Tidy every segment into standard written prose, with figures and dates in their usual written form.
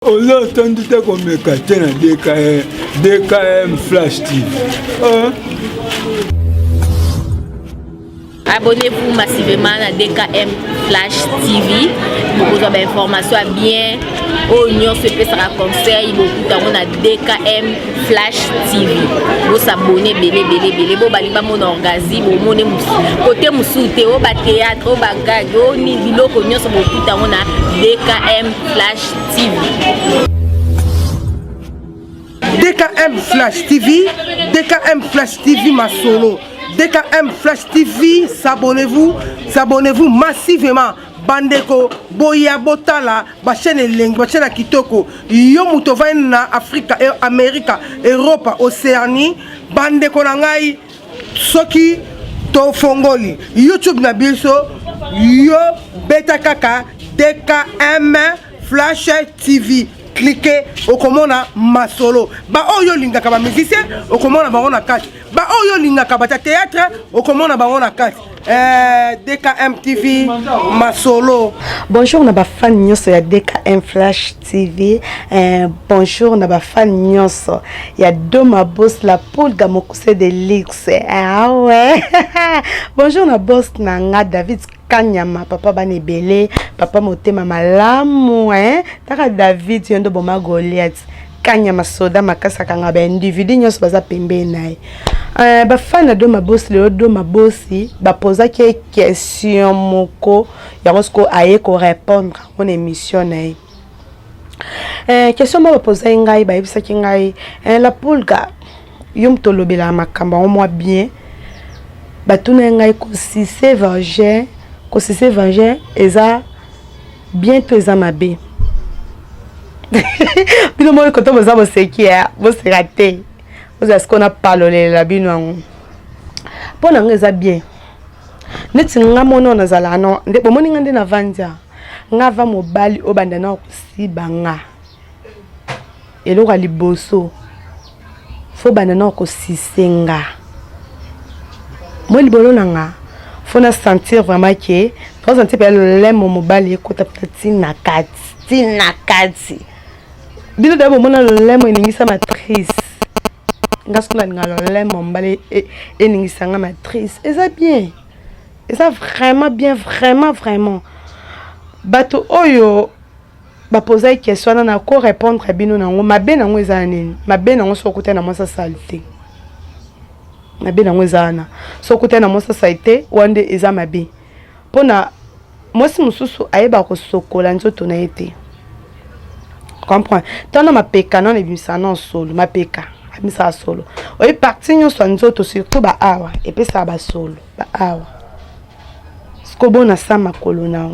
Ozo entendu te comme Katina DKM Flash TV. Abonnez-vous massivement à DKM Flash TV. Vous avez des informations bien. Oignon se fait ça conseil beaucoup dans la DKM Flash TV. Vous abonnez belé. Vous baliba mon orgasme, vous monez côté musuté, au bas théâtre, au bas gag, au ni biloko oignon se beaucoup dans la DKM Flash TV. DKM Flash TV, DKM Flash TV ma solo. DKM Flash TV, s'abonnez-vous massivement. Bandeko, Boya Botala, Bachene Leng, Bachene Kitoko, Yo Mutovai na Afrique, Amérique, Europe, Océanie, Bandeko Nangai, Soki, To Fongoli, YouTube na biso, Yo Beta Kaka, DKM Flash TV. Cliquez au commande ma solo. Ba oyo linga kaba musicien au commande ba on a 4. Ba oyo linga kaba théâtre au commande ba on a 4. DKM TV ma solo. Bonjour na ba fan nyonso ya DKM Flash TV. Bonjour na ba fan nyonso ya Doma Boss la poule gamokuse de Lix. Ah ouais. Bonjour na boss na nga David Kanyama, papa bane belé, papa motema malamu, taka David yondo boma Goliath. Kanyama soda makasa kanga ba individu nyos baza pembe nae. Ba fan do ma boss le do ma bossi, ba posa ke question moko, ya ko aye ko répondre mon émission nae. Question mo ba posa ngai ba yebisa ki ngai, la pulga yum tolobela makamba o moi bien. Ba tuna ngai ko si c'est verger que si c'est venger, eza bientôt eza mabe. Bino mo ko to boza bo sekia, bo se raté. Vous est-ce qu'on a parlé la bino. Pour na eza bien. Neti nga mono na zala no, nde bo moni ngande na vandia. Nga va mobali obanda na ko si banga. Elo ka liboso. Fo banda na ko si senga. Mo libolo na nga. Faut sentir vraiment que quand on peut le mon mobile écoute petit nakati dino d'abord mon le mo ningisa matrice ngasko na ngalo le mon mobile et ningisa nga matrice et ça bien et ça vraiment bien vraiment bato oyo ba poser question na ko répondre bino nango mabe nango ezaneni mabe nango sokuta na mo sa saleté na be nango ezana so kote na mosa saite wande eza mabe pona mosi mususu ayeba ko sokola nzoto na ete comprends tana mapeka na ebimisa na solo mapeka abimisa solo oyi parti nyonso nzoto surtout ba awa epesa ba solo ba awa sko bona sama kolona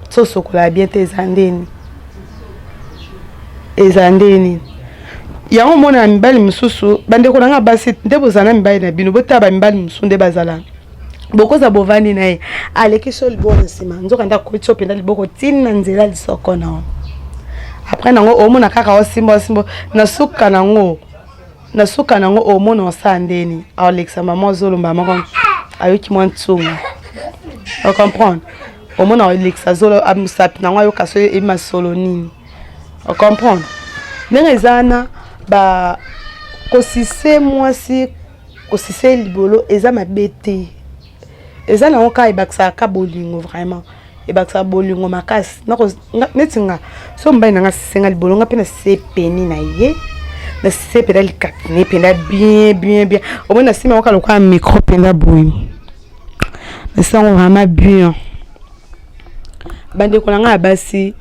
so sokola bien te ezandeni yango mona mibali mususu bande ko nga basi ndebo zana mibali na bino botaba mibali mususu nde bazala bokoza bovani naye aleki so libona sima nzoka nda ko tso penda liboko tina nzela lisoko na après nango omona kaka osimbo na suka nango omona osandeni Alexa maman zolomba mako ayoki mwa ntsungu on comprendre omona Alexa zolo amusapi nango ayoka so e masolo nini on comprendre ndenge zana ba kosise mwasi kosise libolo eza mabete eza na oka ebaksa ka bolingo vraiment ebaksa bolingo makasi nako netinga so mbai nanga senga libolo nga pena sepeni na ye na sepela likatine pena bien omona sima oka lokwa micro pena boyi na sango vraiment bien bande ko nga basi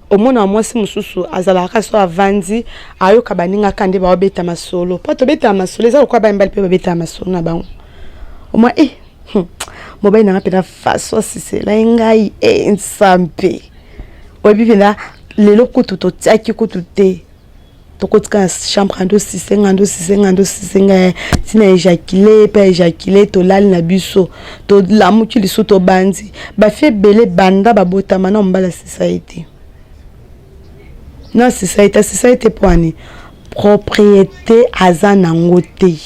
omona mwasi mususu azalaka so avandi ayoka baninga kande ba obeta masolo poto beta masolo eza lokwa ba mbali pe beta masolo na bango omwa mobai nanga pena faso sise la ngai nsampe obivela lelo kutu to tiaki kutu te to kotika chambre ando sisenga tina ejaculer to lali na biso to lamuki liso to bandi ba fe bele banda babota mana mbala society. Non, société poani propriété azanangote.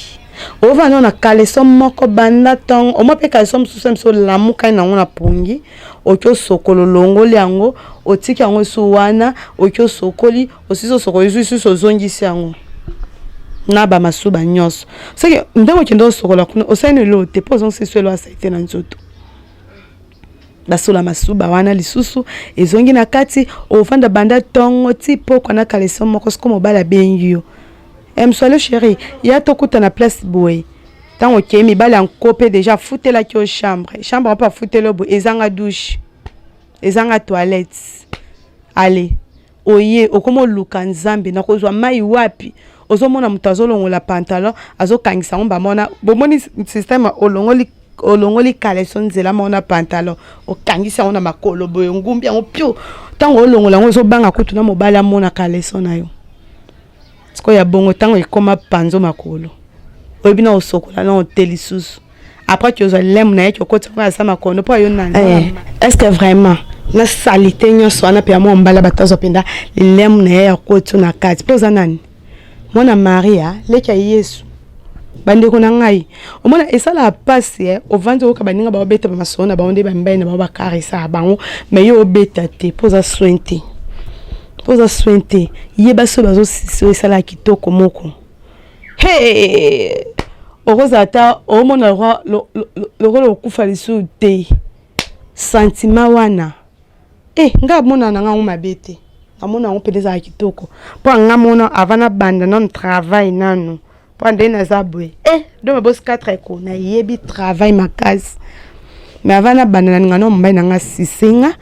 Ova non na kalesom moko banda tong o mo pe kalesom susem so lamuka na ngona pongi okyo sokolo longoli yango otiki yango su wana okyo sokoli osiso sokoli susu zongisi yango na ba masuba nyonso seke ndenge kendo sokola kuna osani lo te pozo seselo asaite na nzoto basola masuba wana lisusu ezongi na kati ofanda banda tongo tipo kwana kaleso moko sko mobala benyo emsole chéri ya tokuta na place boy tango kemi bala nkope déjà futela ki au chambre on pas futela bo ezanga douche ezanga toilette allez oye okomo luka nzambe na kozwa mai wapi ozomona mutazo longola pantalon azokangisa ngomba mona bomoni système olongoli kaleso nzela mona pantalon okangisa ona makolo boyo ngumbi yango pio tango olongola ngo zobanga kutu na mobala mona kaleso na yo siko ya bongo tango ekoma panzo makolo oyebina osokola na hôtel susu après que ozwa lem na yeke okoti kwa sama kono po yo nani est-ce que vraiment na salité nyonso wana pe amo mbala batazo penda lem na ya koti na kati poza nani mwana Maria leka Yesu bandeko na ngai omona esala passe ovandi oka baninga ba beta ba masona ba onde ba mbaye na ba karisa bango mais yo beta te poza sointe yeba so bazo sisi esala kitoko moko hey orozata omona lo kufa lisu te sentiment wana nga mona na nga mabete amona on pedeza kitoko po nga mona avana banda non travail nanu po ndena zabwe do mabos 4 ko na yebi travail makasi mais avana banda nga no mbaye na nga sisenga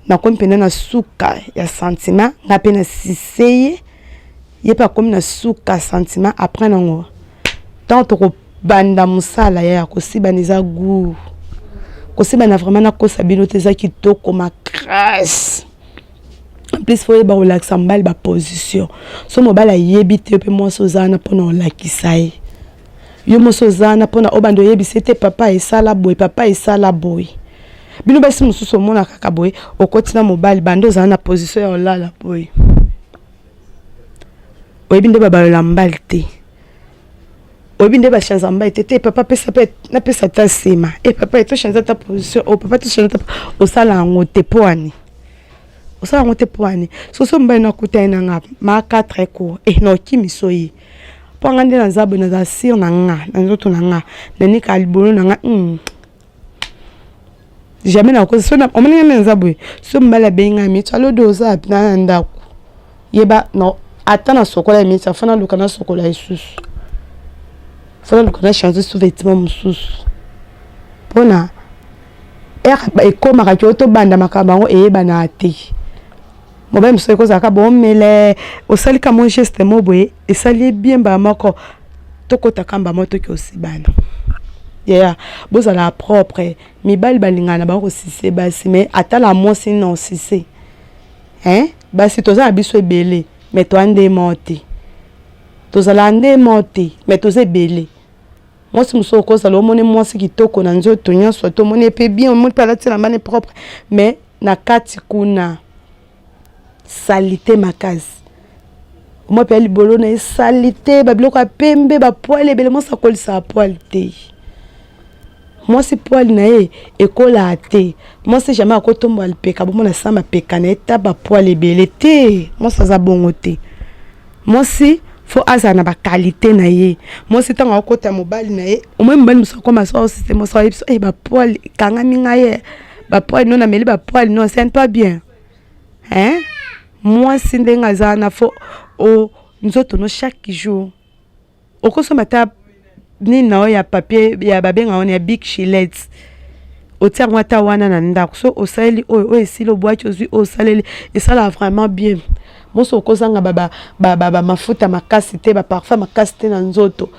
na kompena na suka ya sentiment nga pena siseye yepa comme na suka sentiment après nango tant to banda musala ya kosiba niza gu kosiba na vraiment na kosa binote za kitoko makras en plus faut ba relaxa mbali ba position so mobala yebite pe moso zana pona lakisai yo moso zana pona obando yebisete papa esala boy bino basi mususu mona kaka boy okotina mobali bando zana position ya olala boy oyebinde baba la mbali te oyebinde ba chanza mbali te papa pesa pe na pesa ta sima papa eto chanza ta position papa to chanza ta osala ngote poani osala ngote poani so mbali na kutaina nga ma 4 ko no kimisoyi po ngande na zabo na za sir na nga na nzoto na nga na nika libolo na nga jamais na ko so na omani na zabo so mbala benga mi tsalo doza na ndako yeba no atana sokola mi tsa fana lukana sokola isusu fana lukana changer sous vêtement mususu pona ekoma ka kyoto banda makabango eyeba na ate moba mso ko zaka bon mele osali ka mon geste mobwe esali bien ba mako tokota kamba moto ki osibana boza la propre mi bal balingana ba ko sise basi mais atala mosi non sise basi toza biso ebele mais to ande monte tozala ande monte mais toze belé moi si muso ko sala omone mwasi kitoko na nzoto nyonso to mone pe bien omone pala tela mane propre mais na kati kuna salité makasi moi pe libolo na salité ba biloko pembe ba poil ebele mo sa kolisa poil te moi si poil na ekola te moi si jamais akotomba alpeka bo mona samba peka na eta ba poil ebele te moi ça za bongo te moi si faut azana ba qualité na moi si tanga okota mobali na au moins mbali muso koma so système mo so ba poil kanga minga ba poil non na meli ba poil non c'est pas bien moi si ndenga zana faut nzoto no chaque jour okosoma ta ni na ya papier ya babenga on ya big chilets otia ngwata wana na ndako so osali esilo boacho ozwi osaleli esala vraiment bien moso kozanga baba mafuta makasi te ba parfum makasi te na nzoto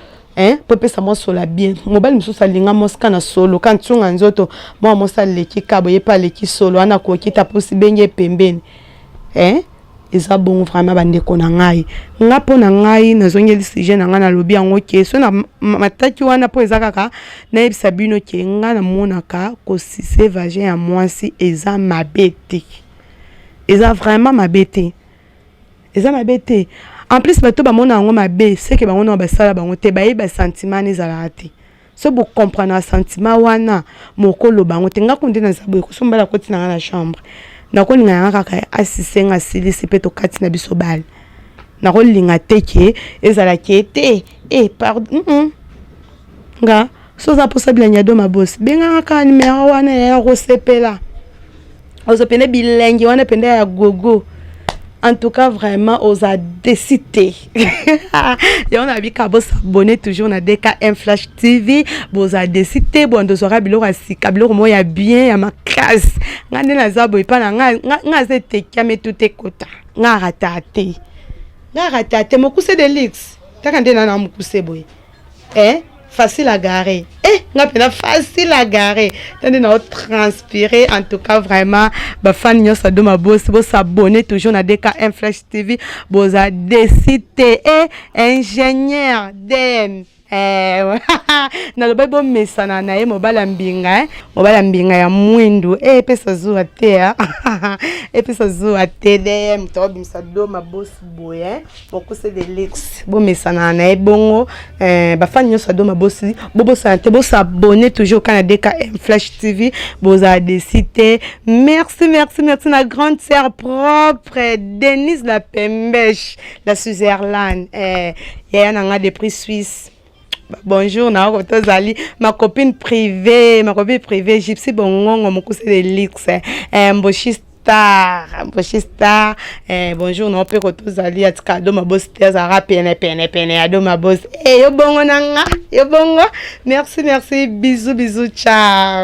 pepe sa moso la bien mobali mususu alinga moska na solo kan tsunga nzoto mo mosa leki kabo yepa leki solo ana ko kita posi benge pembeni eza bon vraiment bandeko na ngai nga po na ngai nazongeli sujet na nga na lobi yango ke so na mataki wana po eza kaka na yebisa bino ke nga na monaka ko sise vagin ya mwasi eza mabete eza vraiment mabete eza mabete en plus bato ba mona yango mabe c'est que bango na basala bango te ba yeba sentiment ezala te so bo comprendre sentiment wana mokolo bango tenga kunde na zabo ekusombala koti na chambre nakolinga yanga kaka asisenga silisi pe to kati na biso bal nakolinga teke ezala kete pardon nga so za possible nyado mabosi benga ka numéro wana ya rosepela ozopene bilengi wana pende ya gogo. En tout cas, vraiment, on a décidé. Et on a vu qu'à s'abonner toujours à DKM Flash TV. On a décidé, bon, on aura bilo rasi, kabilo mo ya bien, ya ma classe. Ngane na zabo ipana nga zete kiame tout ekota. Nga ratate. Nga ratate mo kuse de lix. Takande na mukuse boy. Facile à garer. Nga pena facile à garer. Tandis na transpirer. En tout cas, vraiment, ba fan nyo sa do ma boss, bo s'abonner toujours na DKM Flash TV. Bo za décidé ingénieur dem. Na lo bebo mesana na ye mobala mbinga ya mwindu pesa zuwa te pesa zuwa te de mto bimsa do ma boss boye bokuse de lex bo mesana na ye bongo ba fan nyo sa do ma boss bobo santé bo s'abonner toujours kana DKM Flash TV bo za décidé. Merci la grande sœur propre Denise la Pembèche la Suzerland ya nanga des prix suisse. Bonjour, ma copine privée, Gypsy Bongongo, mon cousin de Lix, Mbochistar, bonjour, non, peut retrouver à Tkado, ma boss, Tezara, pene, ado, ma boss, yo bongo nanga, yo bongo, merci, bisous, ciao.